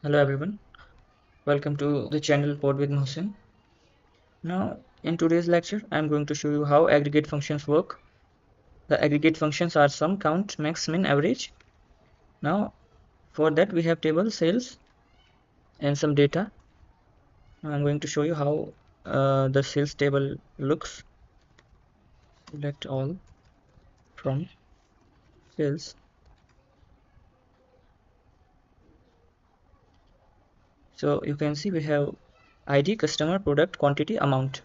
Hello everyone, welcome to the channel Code with Mohsin. Now in today's lecture I am going to show you how aggregate functions work. The aggregate functions are sum, count, max, min, average. Now for that we have table, sales and some data. Now I'm going to show you how the sales table looks. Select all from sales. So you can see we have ID, customer, product, quantity, amount.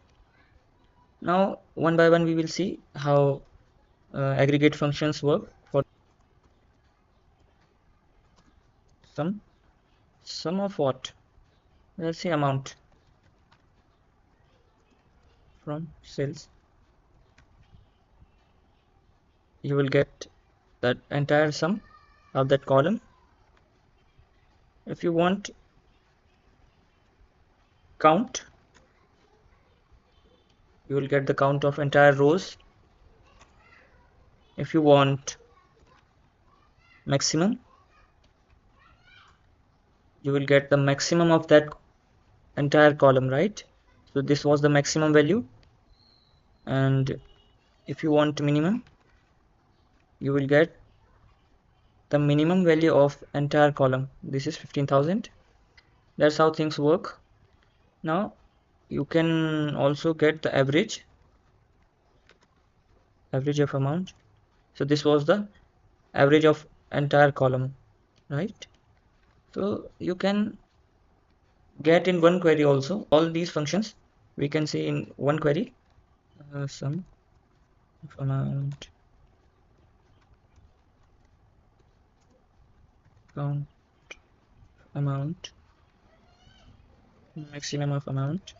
Now one by one we will see how aggregate functions work. For sum of what? Let's say amount from sales. You will get that entire sum of that column. If you want count, you will get the count of entire rows. If you want maximum, you will get the maximum of that entire column, right? So this was the maximum value. And if you want minimum, you will get the minimum value of entire column. This is 15,000. That's how things work. Now you can also get the average of amount. So this was the average of entire column, right? So you can get in one query also all these functions we can see in one query. Sum of amount, count amount, maximum of amount,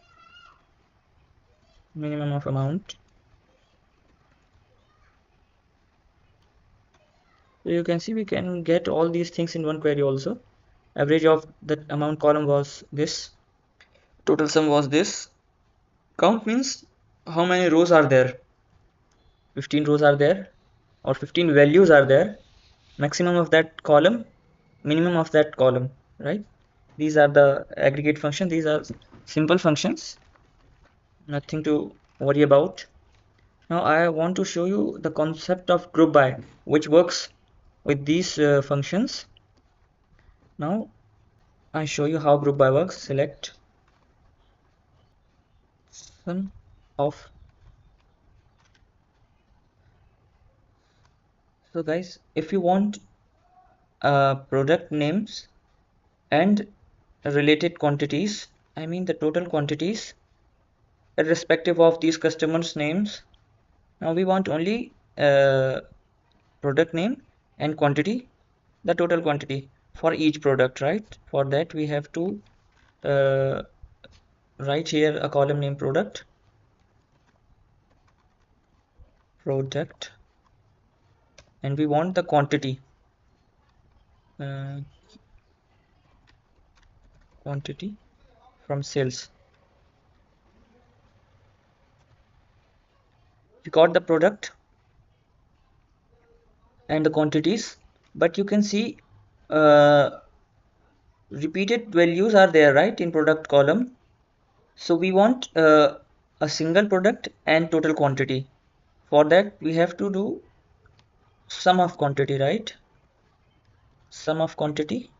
minimum of amount. So you can see we can get all these things in one query also. Average of the amount column was this, total sum was this. Count means how many rows are there. 15 rows are there or 15 values are there. Maximum of that column, minimum of that column, right? These are the aggregate function. These are simple functions, nothing to worry about. Now I want to show you the concept of group by, which works with these functions. Now I show you how group by works. Select sum of. So guys, if you want product names and related quantities, I mean the total quantities irrespective of these customers names. Now we want only product name and quantity, the total quantity for each product, right? For that we have to write here a column name product, and we want the quantity, quantity from sales. We got the product and the quantities, but you can see repeated values are there, right, in product column. So we want a single product and total quantity. For that we have to do sum of quantity, right? Sum of quantity.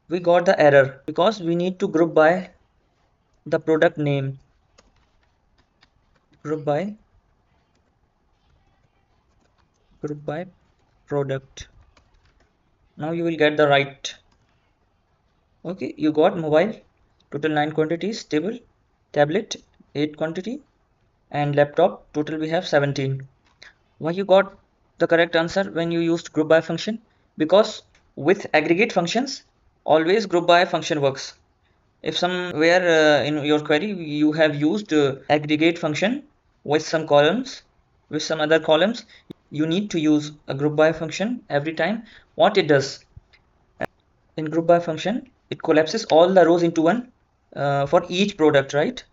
We got the error because we need to group by the product name. Group by product. Now you will get the right. Okay, you got mobile, total 9 quantities, table, tablet 8 quantity, and laptop, total we have 17. Why you got the correct answer when you used group by function? Because with aggregate functions always group by function works. If somewhere in your query you have used aggregate function with some columns, with some other columns, you need to use a group by function every time. What it does in group by function, it collapses all the rows into one for each product, right?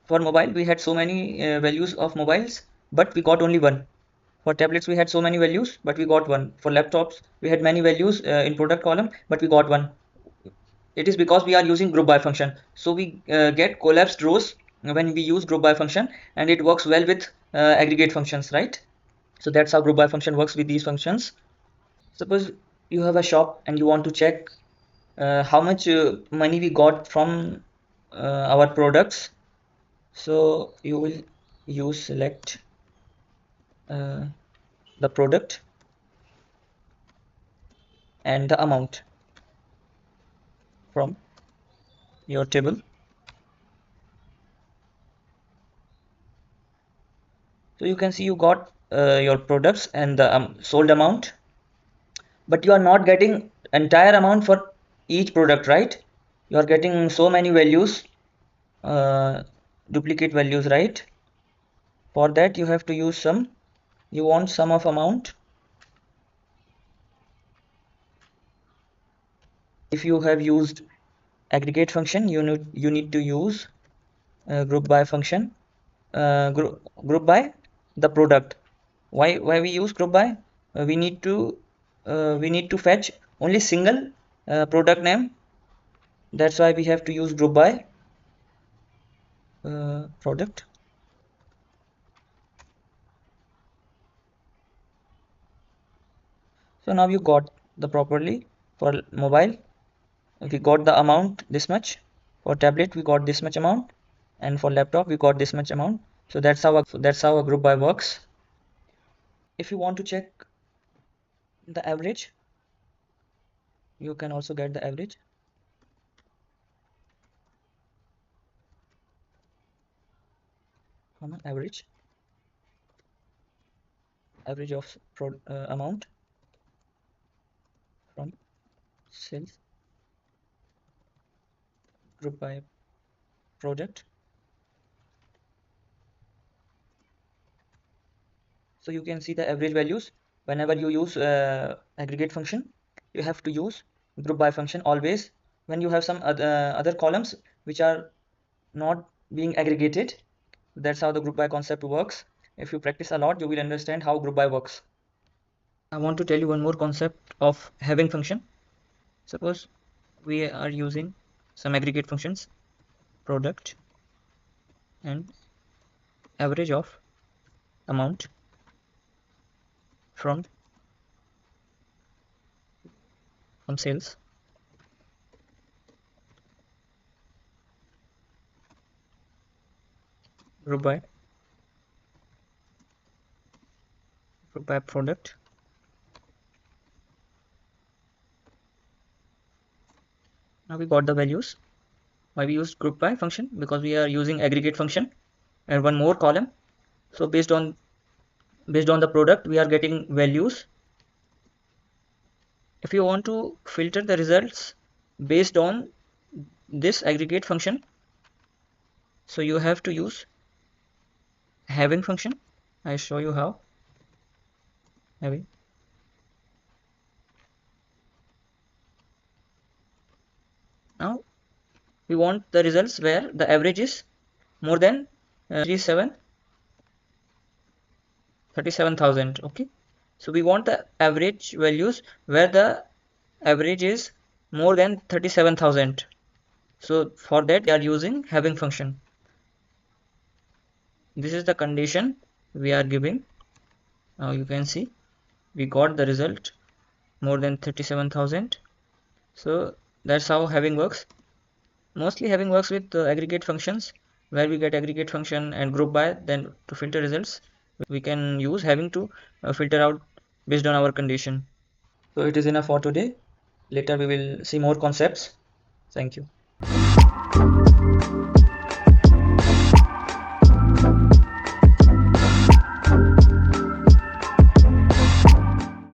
For mobile we had so many values of mobiles, but we got only one. For tablets we had so many values, but we got one. For laptops we had many values in product column, but we got one. It is because we are using group by function. So we get collapsed rows when we use group by function, and it works well with aggregate functions, right? So that's how group by function works with these functions. Suppose you have a shop and you want to check how much money we got from our products. So you will use select uh, the product and the amount from your table. So you can see you got your products and the sold amount, but you are not getting entire amount for each product, right? You are getting so many values, duplicate values, right? For that you have to use sum. You want sum of amount. If you have used aggregate function, you need to use group by function, group by the product. Why we use group by? We need to fetch only single product name. That's why we have to use group by product. So now you got the properly. For mobile we got the amount this much, for tablet we got this much amount, and for laptop we got this much amount. So that's how a group by works. If you want to check the average, you can also get the average. Average of amount from sales group by product. So you can see the average values. Whenever you use aggregate function, you have to use group by function always. When you have some other columns which are not being aggregated, that's how the group by concept works. If you practice a lot, you will understand how group by works. I want to tell you one more concept of having function. Suppose we are using some aggregate functions, product and average of amount from sales group by product. Now we got the values. Why we used group by function? Because we are using aggregate function. And one more column. So based on the product we are getting values. If you want to filter the results based on this aggregate function, so you have to use having function. I show you how. Having. Now we want the results where the average is more than 37,000. Okay, so we want the average values where the average is more than 37,000. So for that we are using having function. This is the condition we are giving. Now you can see we got the result more than 37,000. So that's how having works. Mostly having works with aggregate functions, where we get aggregate function and group by. Then to filter results we can use having to filter out based on our condition. So it is enough for today. Later we will see more concepts. Thank you.